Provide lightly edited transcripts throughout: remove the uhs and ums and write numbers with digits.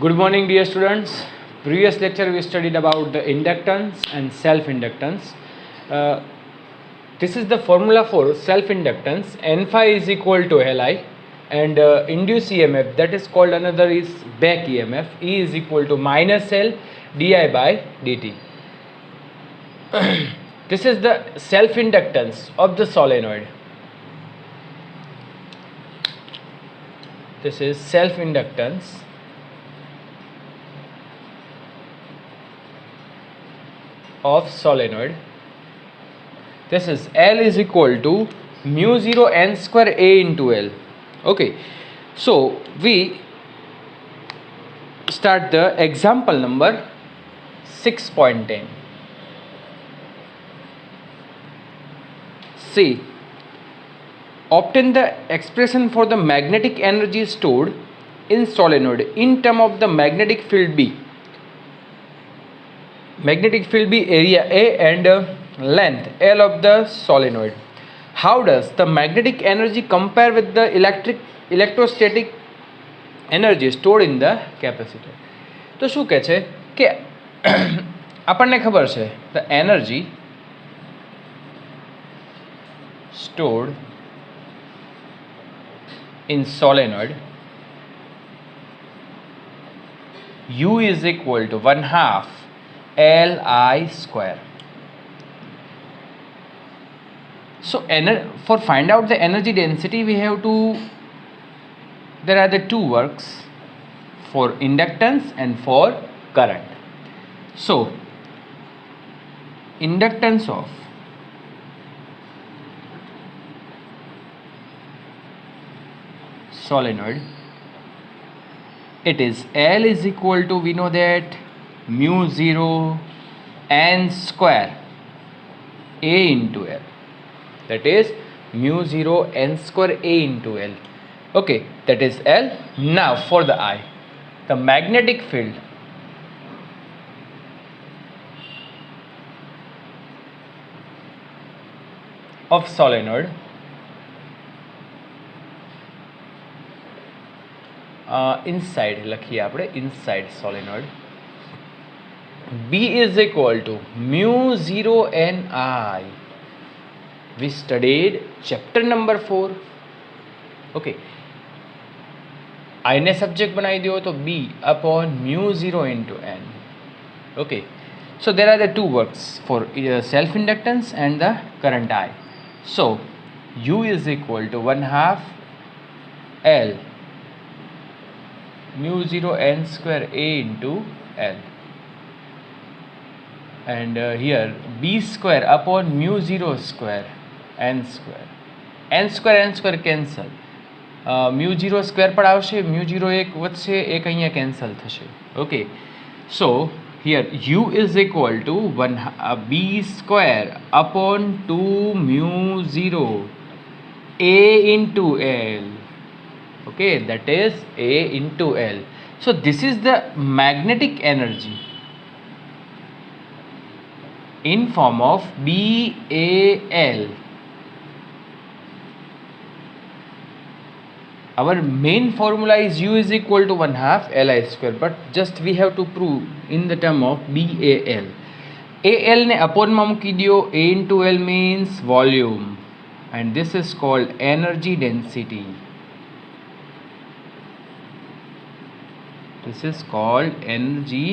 Good morning, dear students. Previous lecture we studied about the inductance and self-inductance. Uh, this is the formula for self-inductance. N phi is equal to Li, and induced EMF, that is called another is back EMF. E is equal to minus L di by dt. This is the self-inductance of the solenoid. This is self-inductance of solenoid. This is L is equal to mu 0 n square A into L. Okay, so we start the example number 6.10. See, obtain the expression for the magnetic energy stored in solenoid in term of the magnetic field B. Magnetic field B, area A, and length L of the solenoid. How does the magnetic energy compare with the electrostatic energy stored in the capacitor? તો શું કહે છે કે આપણને ખબર છે the energy stored in solenoid U is equal to 1/2 Li square. So for find out the energy density, we have to, there are the two works for inductance and for current. So inductance of solenoid, it is L is equal to, we know that, mu 0 n square A into L. That is mu 0 n square A into L. Okay, that is L. Now for the I, the magnetic field of solenoid inside લખીએ આપણે inside solenoid B is equal to mu 0 n I. We studied chapter number 4. Okay, I ने subject बनाई दियो तो B upon mu 0 into n. Okay, so there are the two works for self inductance and the current I. So U is equal to 1/2 L mu 0 n square A into L, and here B square upon mu 0 square n square cancel, mu 0 square पर આવશે, mu 0 એક વધશે, એક અહીંયા cancel થશે. Okay, so here U is equal to B square upon 2 mu 0 A into L. Okay, that is A into L. So this is the magnetic energy in form of BAL. Our main formula is U is equal to 1/2 Li square, but just we have to prove in the term of BAL. AL ne upon માં મૂકી દો. A into L means volume, and this is called energy density. This is called energy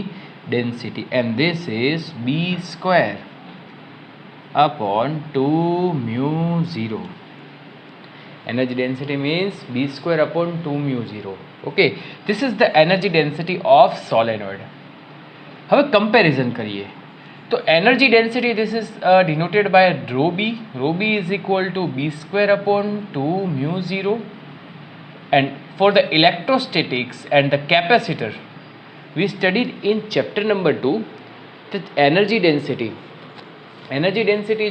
density, and this is B square upon 2 mu 0. Energy density means B square upon 2 mu 0. Okay, this is the energy density of solenoid. હવે comparison કરીએ તો energy density, this is denoted by rho B. Rho B is equal to B square upon 2 mu 0. And for the electrostatics and the capacitor, we studied in chapter number 2 that energy density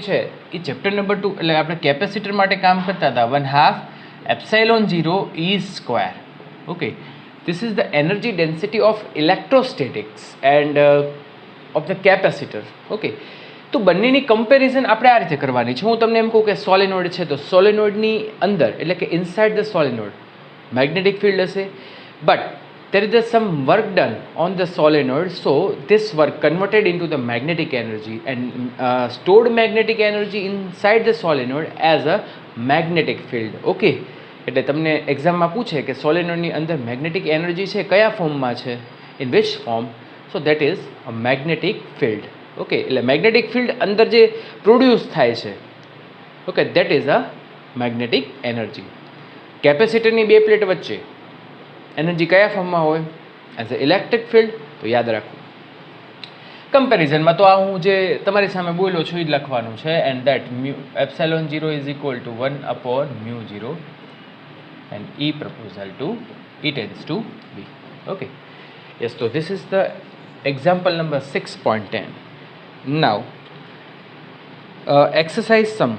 છે એ chapter number 2 એટલે આપણે capacitor માટે કામ કરતા હતા 1/2 epsilon 0 E square. Okay, this is the energy density of electrostatics and of the capacitor. Okay, તો બંનેની comparison આપણે આ રીતે કરવાની છે. હું તમને એમ કહું કે સોલેનોઇડ છે તો સોલેનોઇડની અંદર એટલે કે inside the solenoid magnetic field હશે, but there is some work done on the solenoid, so this work converted into the magnetic energy and stored magnetic energy inside the solenoid as a magnetic field. Okay, એટલે તમને એક્ઝામમાં પૂછે કે સોલેનોઇડની અંદર magnetic energy છે કયા ફોર્મમાં છે, in which form, so that is a magnetic field. Okay, એટલે મેગ્નેટિક ફિલ્ડ અંદર જે પ્રોડ્યુસ થાય છે, okay, that is a magnetic energy. કેપેસિટરની બે પ્લેટ વચ્ચે એનર્જી કયા ફોર્મમાં હોય, એઝ અ ઇલેક્ટ્રિક ફિલ્ડ. તો યાદ રાખવું. કમ્પેરિઝનમાં તો આ હું જે તમારી સામે બોલ્યો છું એ જ લખવાનું છે, and that epsilon 0 is equal to 1 upon mu 0 and E proposal to E tends to B. Okay, yes, so this is the example number 6.10. Now exercise sum.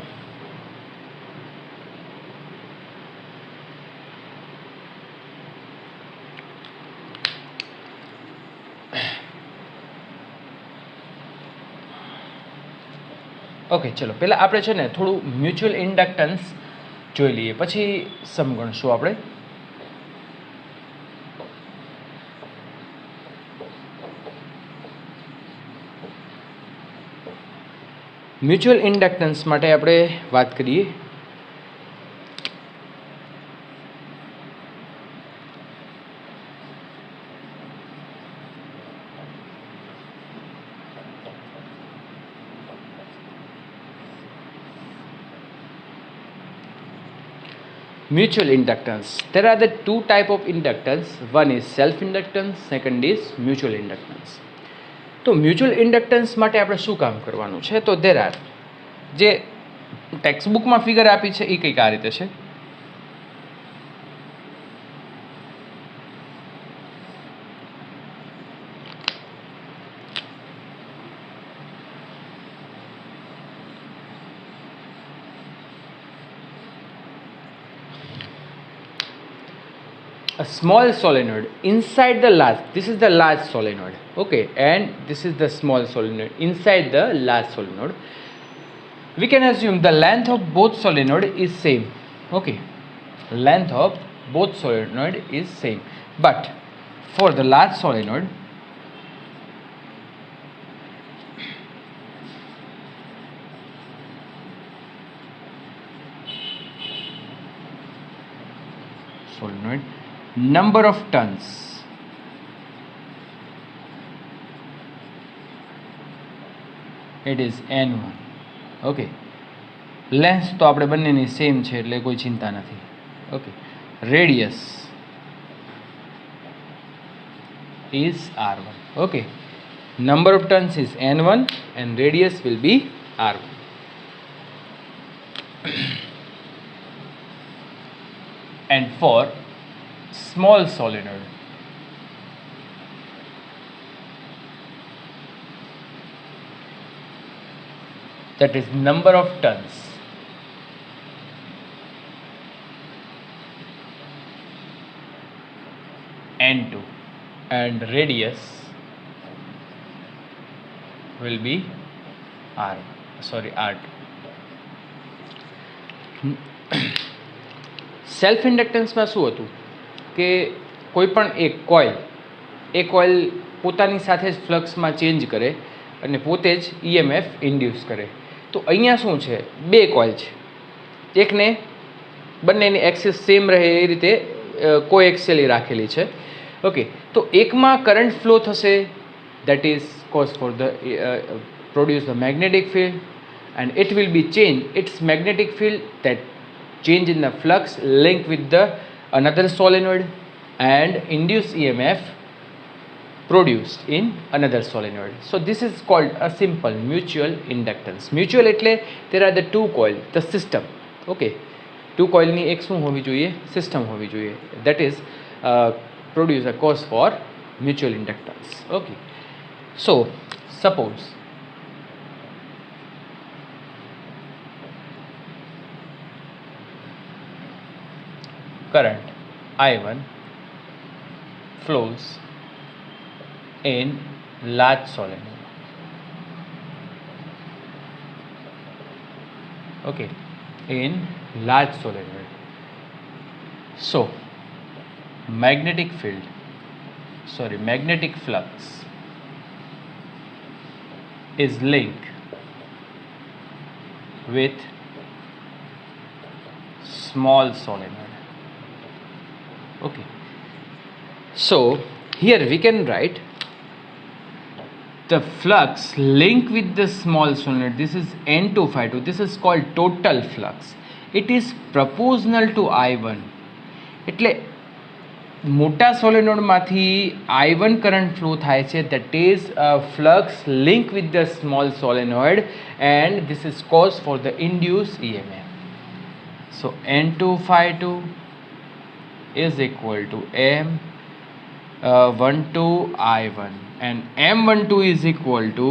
Okay, ચલો પહેલાં આપણે છે ને થોડું મ્યુચ્યુઅલ ઇન્ડક્ટન્સ જોઈ લઈએ, પછી સમ ગણશું આપણે. મ્યુચ્યુઅલ ઇન્ડક્ટન્સ માટે આપણે વાત કરીએ. Mutual inductance. There are the two type of inductance. One is self inductance, second is mutual inductance. તો મ્યુચ્યુઅલ ઇન્ડક્ટન્સ માટે આપણે શું કામ કરવાનું છે, તો દેર આર જે ટેક્સ્ટ બુકમાં ફિગર આપી છે એ કંઈક આ રીતે છે. A small solenoid inside the large, this is the large solenoid, okay, and this is the small solenoid inside the large solenoid. We can assume the length of both solenoid is same. Okay, length of both solenoid is same, but for the large solenoid number of turns it is n1. Okay, length તો આપણે બંનેની same છે એટલે કોઈ ચિંતા નથી. Okay, radius is r1. Okay, number of turns is n1 and radius will be r1. And for small solenoid, that is number of turns n2 and radius will be r2. Self ઇન્ડક્ટન્સમાં શું હતું કે કોઈ પણ એક coil પોતાની સાથે જ ફ્લક્સમાં ચેન્જ કરે અને પોતે જ EMF ઇન્ડ્યુસ કરે. તો અહીંયા શું છે, બે કોઇલ છે, એકને બંનેની એક્સિસ સેમ રહે એ રીતે કોએક્સિયલી રાખેલી છે. ઓકે, તો એકમાં કરંટ ફ્લો થશે, that is cause for the produce the magnetic field, and it will be change its magnetic field, that change in the flux link with the another solenoid and induce EMF produced in another solenoid. So this is called a simple mutual inductance. Mutual એટલે there are the two coil, the system. Okay, two coil ની એક શું હોવી જોઈએ, system હોવી જોઈએ, that is produce a cause for mutual inductance. Okay, so suppose current I1 flows in large solenoid. Okay, in large solenoid. So magnetic field magnetic flux is linked with small solenoid. Okay, so here we can write the flux linked with the small solenoid. This is N2 this is called total flux. It is proportional to I1. એટલે મોટા સોલેનોઇડમાંથી I1 current flow થાય છે, that is a flux linked with the small solenoid, and this is cause for the induced EMF. So N2 is equal to M12 I1, and M12 is equal to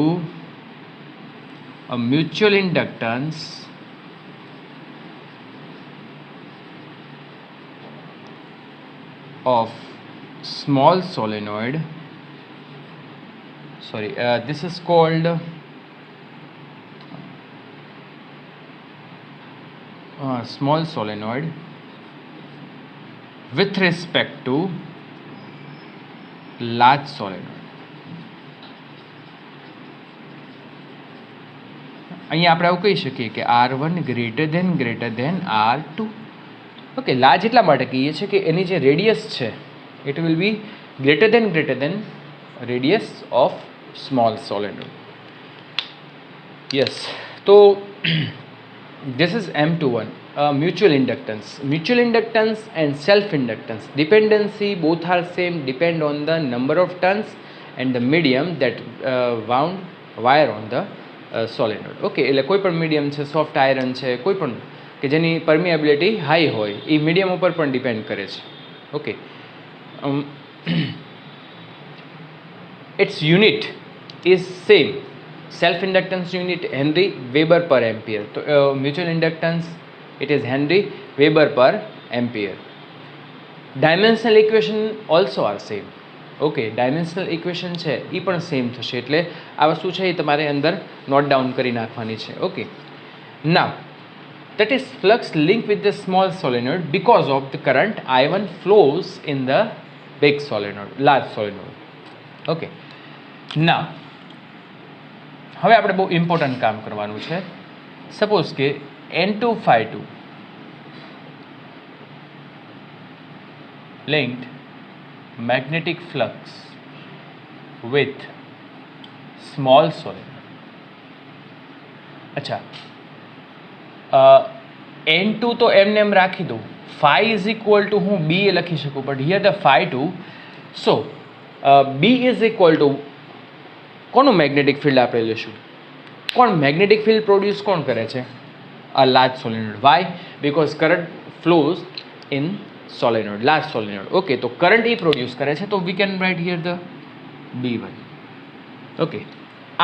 a mutual inductance of small solenoid. This is called small solenoid with respect to large solenoid. અહીંયા આપણે આવું કહી શકીએ કે R1 greater than R2. Okay, large એટલા માટે કહીએ છીએ કે એની જે રેડિયસ છે it will be greater than radius of small solenoid. Yes, so this is M21, mutual inductance and self inductance. Dependency, both are same, depend on the number of turns and the medium that wound wire on the solenoid. Okay, એટલે કોઈ પણ medium છે, soft iron છે, કોઈ પણ કે જેની permeability high હોય એ મીડિયમ ઉપર પણ ડિપેન્ડ કરે છે. Okay, it's unit is same. Self inductance unit henry weber per ampere. તો mutual inductance it is henry weber per ampere. Dimensional equation also are same. Okay, dimensional equation છે એ પણ same થશે, એટલે આ વસ્તુ છે એ તમારે અંદર નોટ ડાઉન કરી નાખવાની છે. Okay, now that is flux linked with the small solenoid because of the current I1 flows in the big solenoid, large solenoid. Okay, now હવે આપણે બહુ ઇમ્પોર્ટન્ટ કામ કરવાનું છે. સપોઝ કે N2 linked magnetic flux with small solenoid. अच्छा, N2 તો એમને એમ રાખી દઉં. phi is equal to હું B એ લખી શકું, but here the phi 2. So B is equal to કોનું મેગ્નેટિક ફિલ્ડ આપણે લેશું? કોણ મેગ્નેટિક ફિલ્ડ પ્રોડ્યુસ કોણ કરે છે? a large solenoid. Why? Because current flows in solenoid, large solenoid. Okay, તો કરંટ એ પ્રોડ્યુસ કરે છે, તો we can write here the B1. Okay,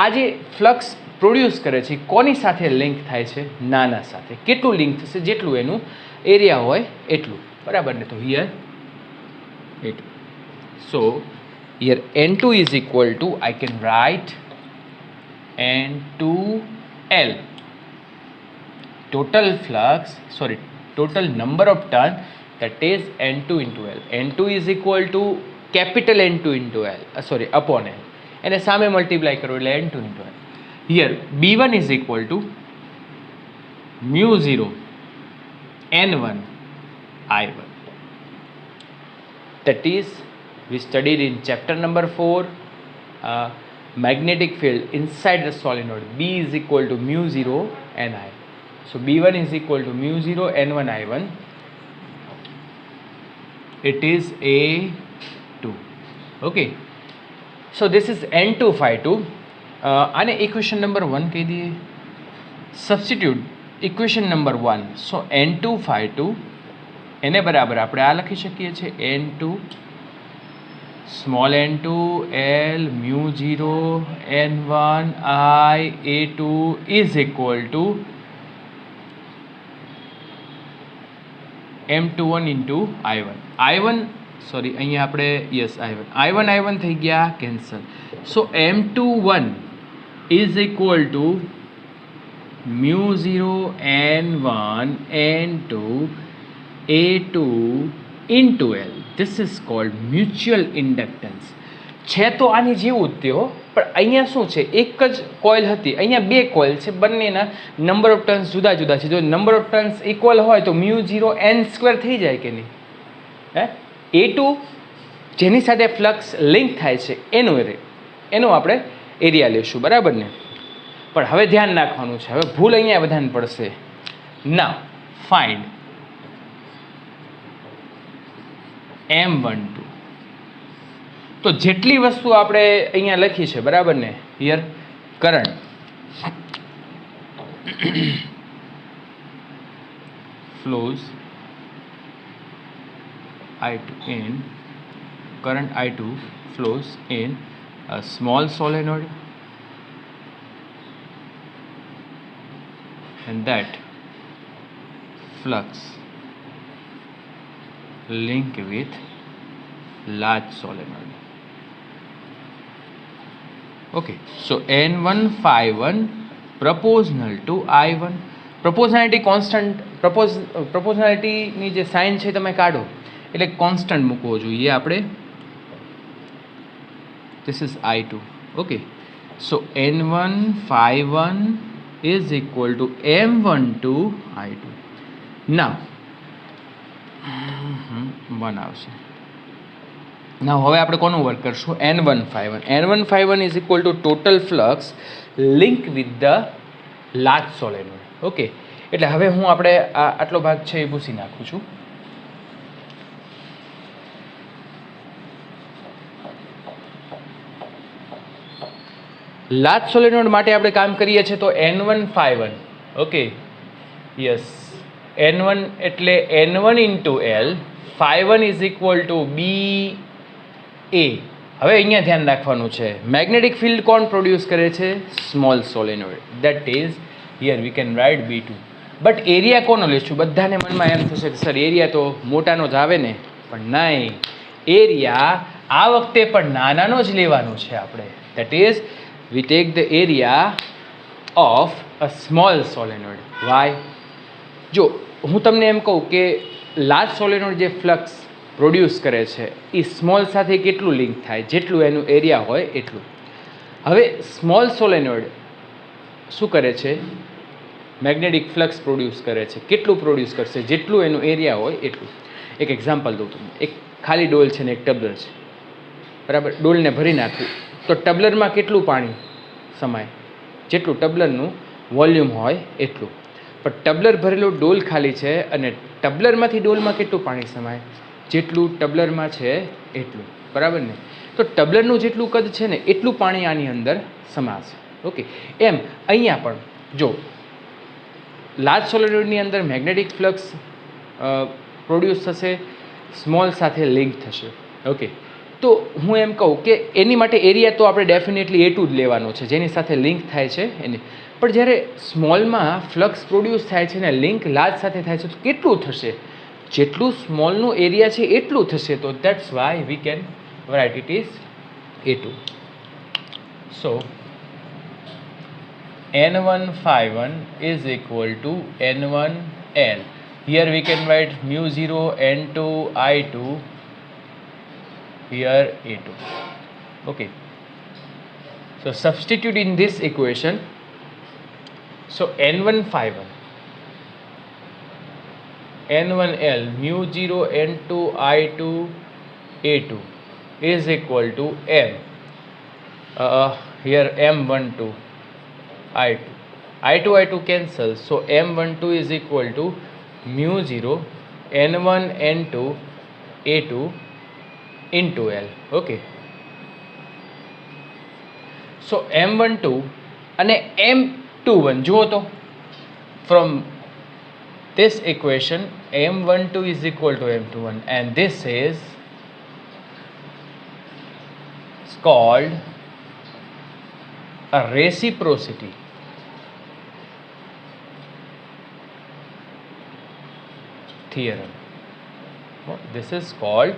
આ જે ફ્લક્સ પ્રોડ્યુસ કરે છે કોની સાથે લિંક થાય છે? નાના સાથે. કેટલું લિંક થશે? જેટલું એનું એરિયા હોય એટલું, બરાબર ને? તો here it. So here N2 is equal to, I can write N2L, total number of turn, that is N2 into L. N2 is equal to capital N2 into L, upon L, and સામે multiply કરો એટલે N2 into L. Here B1 is equal to mu 0 N1 I1. That is, we studied in chapter number 4, magnetic field inside the solenoid. B is equal to mu 0 Ni. So B1 is equal to mu 0 N1 I1. It is A2. Okay, so this is N2 આને equation number 1 કહી દઈએ. Substitute equation number 1. સો N2 એને બરાબર આપણે આ લખી શકીએ છીએ N2 small n2 L mu 0 N1 I A2 is equal to M21 into I1. અહીંયા આપણે I1 થઈ ગયા cancel. So M21 is equal to mu 0 N1 N2 A2 into L. This is called mutual inductance. છે તો આની જેવું જ તે હો, પણ અહીંયા શું છે, એક જ કોઇલ હતી, અહીંયા બે કોઇલ છે, બંનેના નંબર ઓફ ટર્ન્સ જુદા જુદા છે. જો નંબર ઓફ ટર્ન્સ ઇક્વલ હોય તો μ0n² થઈ જાય કે નહીં? હે, A2 જેની સાથે ફ્લક્સ લિંક થાય છે એનો આપણે એરિયા લેશું, બરાબર ને? પણ હવે ધ્યાન રાખવાનું છે, હવે ભૂલ અહીંયા બધાને પડશે. નાઉ ફાઇન્ડ M12. તો જેટલી વસ્તુ આપણે અહીંયા લખી છે, બરાબર ને? Here current flows I2 in current I2 flows in a small solenoid and that flux link with large solenoid. Okay, so N1 proportional to I1. Proportionality constant, પ્રોપોઝનાલિટીની જે સાઇન છે તમે કાઢો એટલે કોન્સ્ટન્ટ મૂકવો જોઈએ આપણે. This is I2. Okay, so N1 is equal to M12 I2. નાવ 1 આવશે. નાવ હવે આપણે કોનું વર્ક કરશું? N1 is equal to total flux link with the large solenoid. Okay, એટલે હવે હું આપણે આટલો ભાગ છે એ ભૂસી નાખું છું. લાર્જ સોલેનોઇડ માટે આપણે કામ કરીએ છીએ તો N1. ઓકે, યસ, N1 એટલે N1 into L, 1 is equal to BA. હવે અહીંયા ધ્યાન રાખવાનું છે, મેગ્નેટિક ફિલ્ડ કોણ પ્રોડ્યુસ કરે છે? Small solenoid. That is here we can write B2. But area કોનો લેશું? બધાને મનમાં એમ થશે કે સર એરિયા તો મોટાનો જ આવે ને, પણ નહીં, એરિયા આ વખતે પણ નાનાનો જ લેવાનો છે આપણે. That is we take the area of a small solenoid. Why? જો હું તમને એમ કહું કે લાર્જ સોલેનોઇડ જે ફ્લક્સ પ્રોડ્યુસ કરે છે એ સ્મોલ સાથે કેટલું લિંક થાય, જેટલું એનું એરિયા હોય એટલું. હવે સ્મોલ સોલેનોઇડ શું કરે છે? મેગ્નેટિક ફ્લક્સ પ્રોડ્યુસ કરે છે. કેટલું પ્રોડ્યુસ કરશે? જેટલું એનું એરિયા હોય એટલું. એક એક્ઝામ્પલ દઉં તમને. એક ખાલી ડોલ છે ને એક ટબલર છે, બરાબર? ડોલને ભરી નાખું તો ટબલરમાં કેટલું પાણી સમાય? જેટલું ટબલરનું વોલ્યુમ હોય એટલું. પણ ટબલર ભરેલું ડોલ ખાલી છે અને ટબલરમાંથી ડોલમાં કેટલું પાણી સમાય? જેટલું ટબલરમાં છે એટલું, બરાબર ને? તો ટબલરનું જેટલું કદ છે ને એટલું પાણી આની અંદર સમાશે. ઓકે, એમ અહીંયા પણ જો લાર્જ સોલેનોઇડની અંદર મેગ્નેટિક ફ્લક્સ પ્રોડ્યુસ થશે, સ્મોલ સાથે લિંક થશે. ઓકે, તો હું એમ કહું કે એની માટે એરિયા તો આપણે ડેફિનેટલી A2 જ લેવાનો છે, જેની સાથે લિંક થાય છે એની. પણ જ્યારે સ્મોલમાં ફ્લક્સ પ્રોડ્યુસ થાય છે ને લિંક લાર્જ સાથે થાય છે તો કેટલું થશે? જેટલું સ્મોલનું એરિયા છે એટલું થશે. તો that's why we can write it is A2. So N1 is equal to N1L. Here we can write μ0 N2 I2, here A2. Okay, so substitute in this equation. So N1L μ0 N2 I2 A2 is equal to M. Here M12 I2 cancels, so M12 is equal to μ0 N1 N2 A2 into L. Okay, so M12 અને M21 જુઓ તો from this equation M12 is equal to M21 and this is called a reciprocity. Theorem. This is called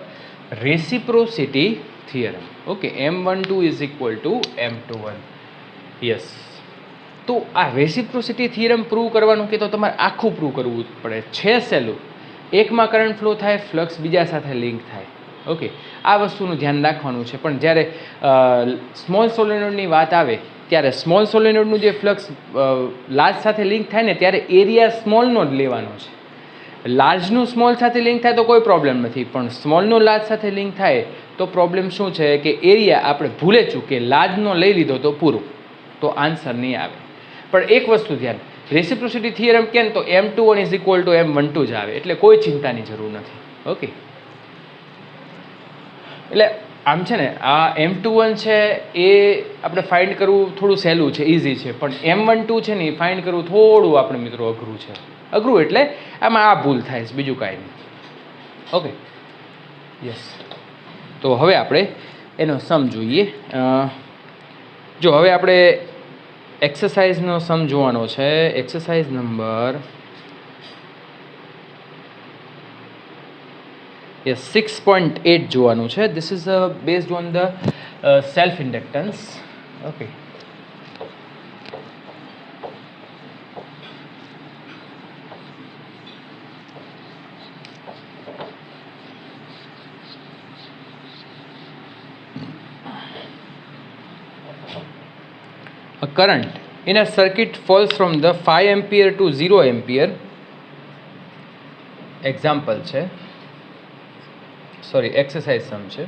reciprocity theorem. Okay, M12 is equal to M21. Yes. તો આ reciprocity theorem prove કરવાનું કે તો તમારે આખું prove કરવું પડે છે. સહેલું, એકમાં કરંટ ફ્લો થાય, ફ્લક્સ બીજા સાથે લિંક થાય. ઓકે, આ વસ્તુનું ધ્યાન રાખવાનું છે. પણ જ્યારે સ્મોલ સોલેનોઇડની વાત આવે ત્યારે સ્મોલ સોલેનોઇડનું જે ફ્લક્સ લાર્જ સાથે લિંક થાય ને ત્યારે એરિયા સ્મોલનો જ લેવાનો છે. લાર્જનું સ્મોલ સાથે લિંક થાય તો કોઈ પ્રોબ્લેમ નથી, પણ સ્મોલનું લાર્જ સાથે લિંક થાય તો પ્રોબ્લેમ શું છે કે એરિયા આપણે ભૂલે ચૂકે લાર્જનો લઈ લીધો તો પૂરું, તો આન્સર નહીં આવે. પણ એક વસ્તુ ધ્યાન, રેસિપ્રોસિટી થિયરમ કે તો M21 is equal to M12 જ આવે, એટલે કોઈ ચિંતાની જરૂર નથી. ઓકે, એટલે આમ છે ને આ M21 છે એ આપણે ફાઇન્ડ કરવું થોડું સહેલું છે, ઇઝી છે, પણ M12 છે ને એ ફાઇન્ડ કરવું થોડું આપણે મિત્રો અઘરું છે. અઘરું એટલે આમાં આ ભૂલ થાય છે, બીજું કાંઈ નહીં. Okay, yes. તો હવે આપણે એનો સમ જોઈએ. જો હવે આપણે એક્સરસાઇઝનો સમ જોવાનો છે. એક્સરસાઇઝ નંબર 6.8 જોવાનું છે. This is based on the self inductance. Okay, a current in a circuit falls from the 5 ampere to 0 ampere. Example છે, સોરી એક્સરસાઇઝ સમ છે.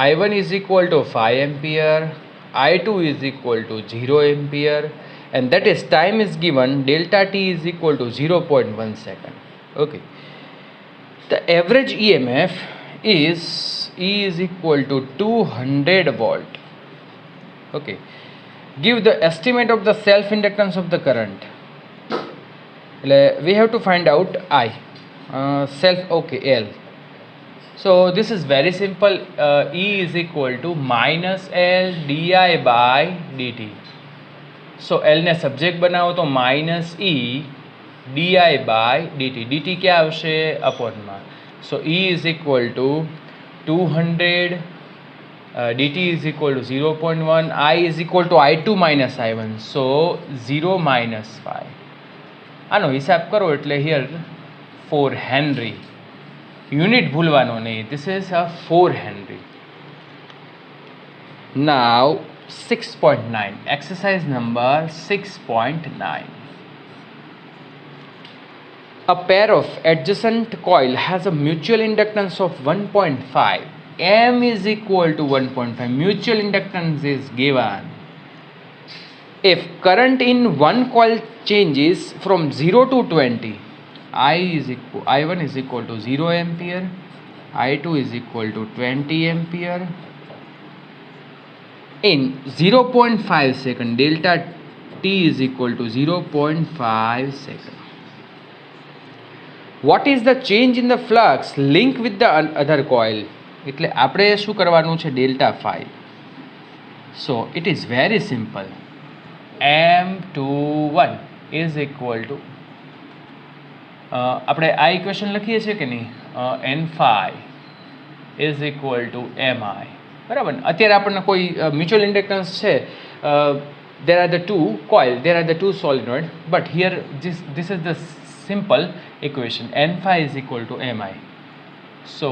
I1 is equal to 5 ampere, I2 is equal to 0 ampere, and that is time is given delta t is equal to 0.1 second. Okay, the average EMF is E is equal to 200 volt. Okay, give the estimate of the self inductance of the current. We have to find out I, self, okay, L. So this is very simple. E is equal to minus L di by dt. So L ને subject બનાવો તો minus E di by dt. dt क्या આવશે? અપોનમાં. So E is equal to 200, dt is equal to 0.1, I is equal to I2 minus I1. So 0 minus 5. આનો હિસાબ કરો એટલે here 4 henry. Unit ભૂલવાનો નહીં. This is 4 henry. Now 6.9, exercise number 6.9. A pair of adjacent coil has a mutual inductance of 1.5. M is equal to 1.5. Mutual inductance is given. If current in one coil changes from 0 to 20, I1 is equal to 0 ampere, I2 is equal to 20 ampere. In 0.5 second, delta t is equal to 0.5 second. What is the change in the flux linked with the other coil? એટલે આપણે શું કરવાનું છે? delta phi. So it is very simple. M21 is equal to આપણે આ equation લખીએ છીએ કે નહીં? N phi is equal to mi. બરાબર. અત્યારે આપણને કોઈ મ્યુચ્યુઅલ ઇન્ડક્ટન્સ છે, there are the two coil, there are the two solenoid, but here this is the simple equation. N phi is equal to mi. So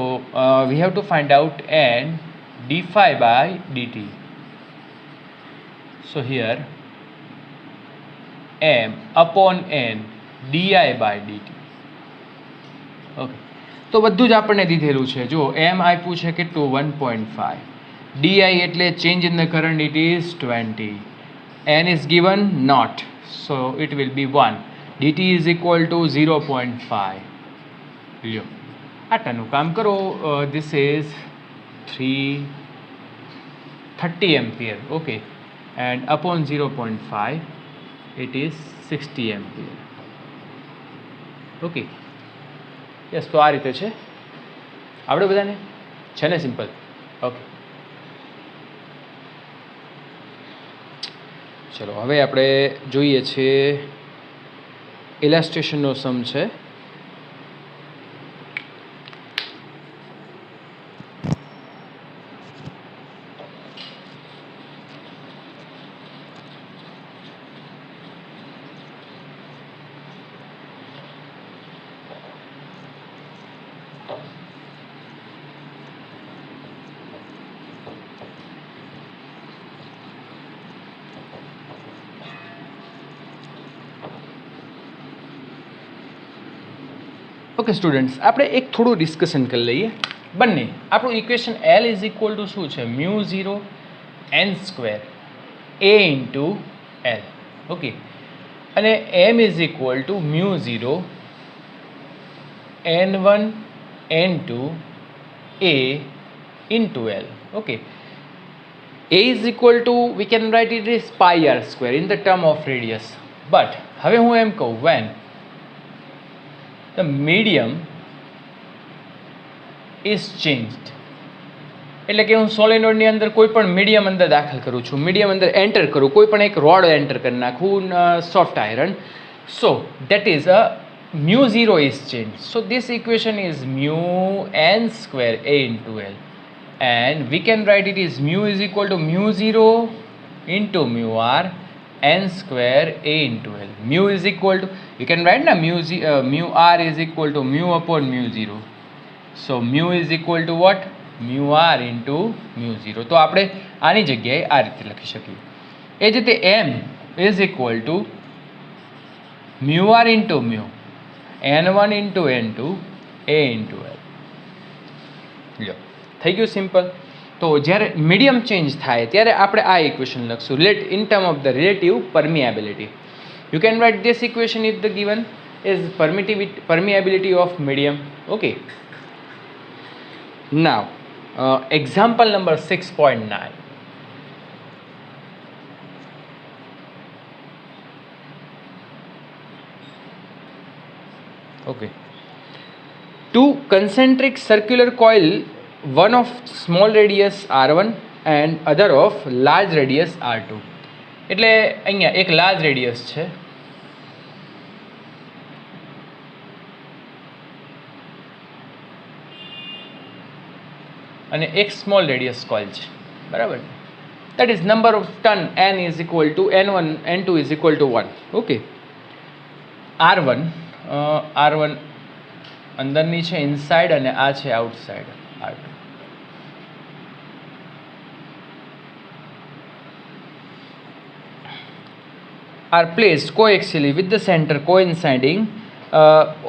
we have to find out N d phi by dt. So here M upon N di by dt. Okay, તો બધું જ આપણને દીધેલું છે. જો M આપ્યું છે કેટલું? 1.5. di એટલે change in the current, it is 20. N is given not, so it will be 1. dt is equal to 0.5. લ્યો, આટલાનું કામ કરો. This is 30 ampere. Okay, and upon 0.5 it is 60 ampere. Okay, yes. તો આ રીતે છે. આવડે બધાને? છે ને? સિમ્પલ. ઓકે, ચલો હવે આપણે જોઈએ છે ઇલાસ્ટ્રેશનનો સમ છે. ઓકે સ્ટુડન્ટ્સ, આપણે એક થોડું ડિસ્કશન કરી લઈએ. બંને આપણું equation L is equal to શું છે? Mu 0 n square a into L. Okay, અને m is equal to mu 0 n1 n2 a into L. Okay, a is equal to, we can write it as pi r square in the term of radius. But હવે હું એમ કહું, when the medium is changed, એટલે કે હું સોલેનોઇડની અંદર કોઈ પણ medium અંદર દાખલ કરું છું, મીડિયમ અંદર એન્ટર કરું, કોઈ પણ એક રોડ એન્ટર કરી નાખું, soft iron, so that is a mu 0 is changed. So this equation is mu n square a into L, and we can write it is mu is equal to mu 0 into mu r n square a into L. Mu is equal to, you can write na mu r is equal to mu upon mu 0. So mu is equal to what? Mu r into mu 0. તો આપણે આની જગ્યાએ આ રીતે લખી શકીએ. એ જ રીતે m is equal to mu r into mu n1 into n2 a into L. લ્યો, થઈ ગયું સિમ્પલ. તો જ્યારે મીડિયમ ચેન્જ થાય ત્યારે આપણે આ ઇક્વેશન લખશું in term of the relative permeability. You can write this equation if the given is permeability of medium. Okay, now example number 6.9. Okay, two concentric circular coil, one of small radius r1 and other of large radius r2. એટલે અહીંયા એક large radius છે અને એક small radius coil છે, બરાબર. that is number of turn n is equal to n1 n2 is equal to 1. okay, r1 અંદરની છે ઇનસાઇડ અને આ છે outside r2. are placed coaxially with the center coinciding,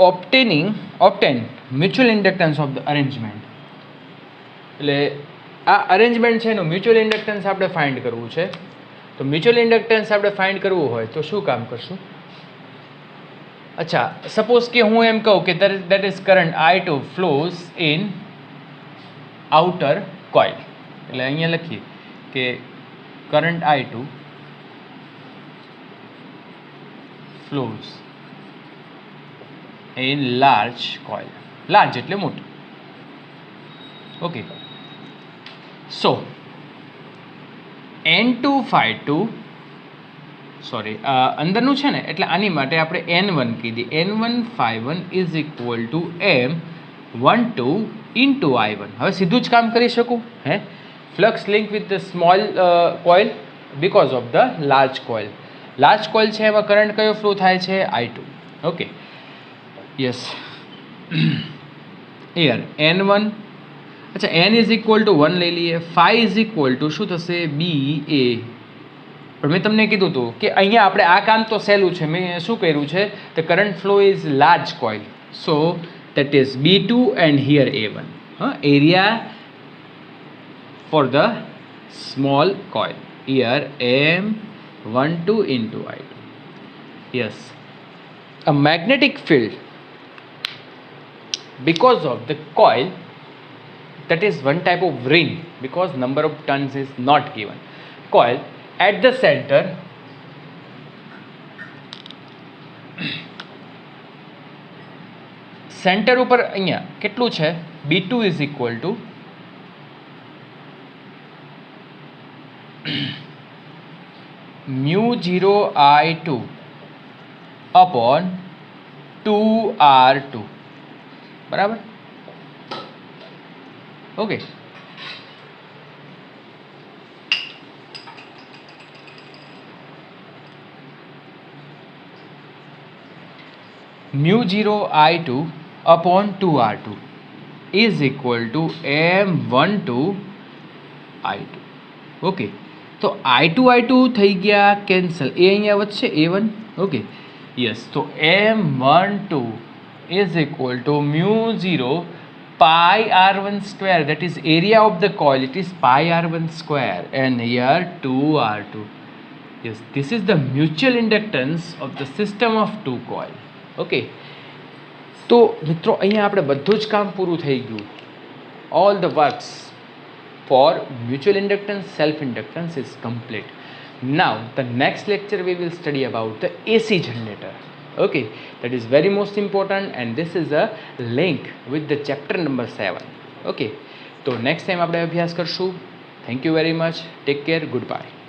obtain mutual inductance of the arrangement. એટલે આ arrangement છે એનું mutual inductance આપણે ફાઇન્ડ કરવું છે. તો મ્યુચ્યુઅલ ઇન્ડક્ટન્સ આપણે ફાઇન્ડ કરવું હોય તો શું કામ કરશું? અચ્છા, સપોઝ કે હું એમ કહું કે that is current I2 flows in outer coil. એટલે અહીંયા લખીએ કે current I2 flows in large coil. large એટલે મોટું. Okay, so n2 phi2, sorry અંદરનું છે ને એટલે આની માટે આપણે n1 કીધી. n1 phi1 is equal to m12 into I1. હવે સીધું જ કામ કરી શકું હે. Flux link with the small coil because of the large coil. Large coil છે એમાં કરંટ કયો ફ્લો થાય છે? I2. Okay, yes. Here n1, અચ્છા n ઇઝ ઇક્વલ ટુ 1 લઈ લઈએ. phi ઇઝ ઇક્વલ ટુ શું થશે? BA. પણ મેં તમને કીધું હતું કે અહીંયા આપણે આ કામ તો સહેલું છે. મેં શું કર્યું છે? The current flow is large coil, so that is B2 and here A1. Area for the small coil. Here M12 into I2. Yes, a magnetic field because of the coil, that is one type of ring because number of turns is not given. Coil at the center centre ઉપર અહીંયા કેટલું છે? B2 is equal to mu 0 I2 upon 2R2, બરાબર. Okay, mu 0 I2 upon 2R2 is equal to M12 I2. Okay, તો I2 થઈ ગયા cancel, એ અહીંયા વધશે A1. ઓકે, યસ, તો M12 is equal to mu 0 pi r1 square, that is area of the coil, it is pi r1 square, and here 2r2. Yes, this is the mutual inductance of the system of two coil. Okay, તો મિત્રો અહીંયા આપણે બધું જ કામ પૂરું થઈ ગયું. All the works for mutual inductance, self inductance is complete. Now the next lecture we will study about the AC generator. Okay, that is very most important, and this is a link with the chapter number 7. Okay, so next time આપણે અભ્યાસ કરશું. Thank you very much. Take care. Goodbye.